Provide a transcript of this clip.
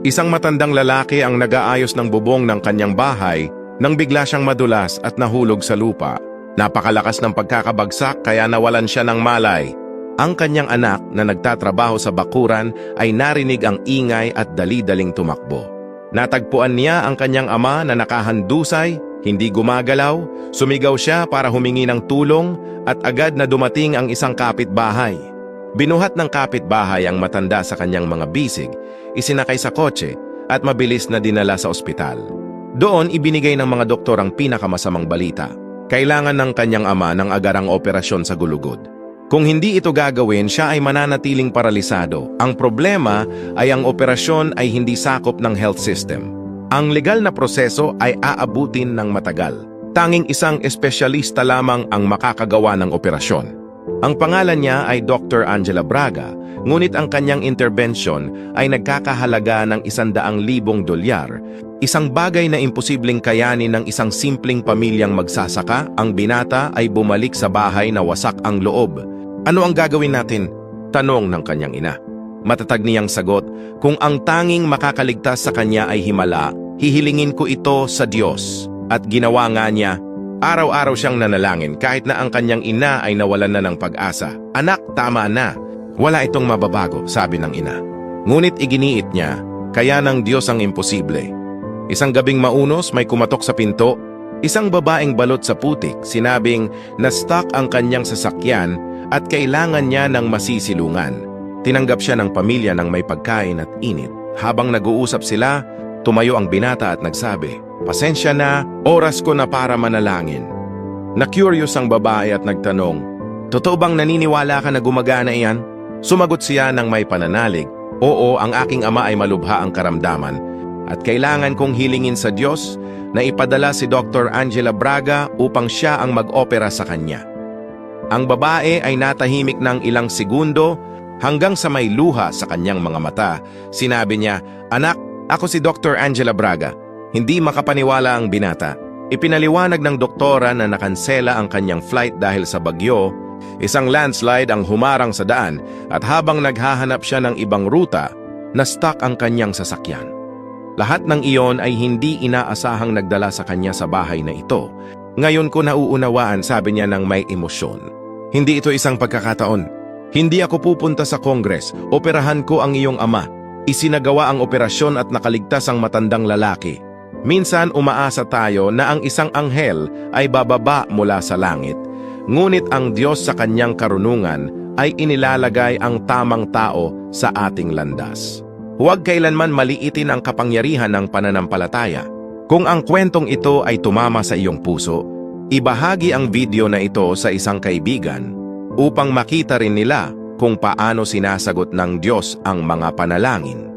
Isang matandang lalaki ang nag-aayos ng bubong ng kanyang bahay nang bigla siyang madulas at nahulog sa lupa. Napakalakas ng pagkakabagsak kaya nawalan siya ng malay. Ang kanyang anak na nagtatrabaho sa bakuran ay narinig ang ingay at dali-daling tumakbo. Natagpuan niya ang kanyang ama na nakahandusay, hindi gumagalaw, sumigaw siya para humingi ng tulong at agad na dumating ang isang kapitbahay. Binuhat ng kapitbahay ang matanda sa kanyang mga bisig, isinakay sa kotse at mabilis na dinala sa ospital. Doon ibinigay ng mga doktor ang pinakamasamang balita. Kailangan ng kanyang ama ng agarang operasyon sa gulugod. Kung hindi ito gagawin, siya ay mananatiling paralisado. Ang problema ay ang operasyon ay hindi sakop ng health system. Ang legal na proseso ay aabutin ng matagal. Tanging isang espesyalista lamang ang makakagawa ng operasyon. Ang pangalan niya ay Dr. Angela Braga, ngunit ang kanyang intervention ay nagkakahalaga ng $100,000, isang bagay na imposibleng kayanin ng isang simpleng pamilyang magsasaka. Ang binata ay bumalik sa bahay na wasak ang loob. Ano ang gagawin natin? Tanong ng kanyang ina. Matatag niyang sagot, kung ang tanging makakaligtas sa kanya ay himala, hihilingin ko ito sa Diyos. At ginawa nga niya. Araw-araw siyang nanalangin kahit na ang kanyang ina ay nawalan na ng pag-asa. Anak, tama na. Wala itong mababago, sabi ng ina. Ngunit iginiit niya, kaya ng Diyos ang imposible. Isang gabing maunos may kumatok sa pinto. Isang babaeng balot sa putik, sinabing na-stuck ang kanyang sasakyan at kailangan niya ng masisilungan. Tinanggap siya ng pamilya ng may pagkain at init. Habang nag-uusap sila, tumayo ang binata at nagsabi, "Pasensya na, oras ko na para manalangin." Na-curious ang babae at nagtanong, "Totoo bang naniniwala ka na gumagana iyan?" Sumagot siya ng may pananalig, "Oo, ang aking ama ay malubha ang karamdaman at kailangan kong hilingin sa Diyos na ipadala si Dr. Angela Braga upang siya ang mag-opera sa kanya." Ang babae ay natahimik ng ilang segundo hanggang sa may luha sa kanyang mga mata. Sinabi niya, "Anak, ako si Dr. Angela Braga." Hindi makapaniwala ang binata. Ipinaliwanag ng doktora na nakansela ang kanyang flight dahil sa bagyo. Isang landslide ang humarang sa daan at habang naghahanap siya ng ibang ruta, na-stuck ang kanyang sasakyan. Lahat ng iyon ay hindi inaasahang nagdala sa kanya sa bahay na ito. "Ngayon ko nauunawaan," sabi niya ng may emosyon. "Hindi ito isang pagkakataon. Hindi ako pupunta sa Kongres. Operahan ko ang iyong ama. Isinagawa ang operasyon at nakaligtas ang matandang lalaki." Minsan umaasa tayo na ang isang anghel ay bababa mula sa langit. Ngunit ang Diyos sa kanyang karunungan ay inilalagay ang tamang tao sa ating landas. Huwag kailanman maliitin ang kapangyarihan ng pananampalataya. Kung ang kwentong ito ay tumama sa iyong puso, ibahagi ang video na ito sa isang kaibigan upang makita rin nila kung paano sinasagot ng Diyos ang mga panalangin.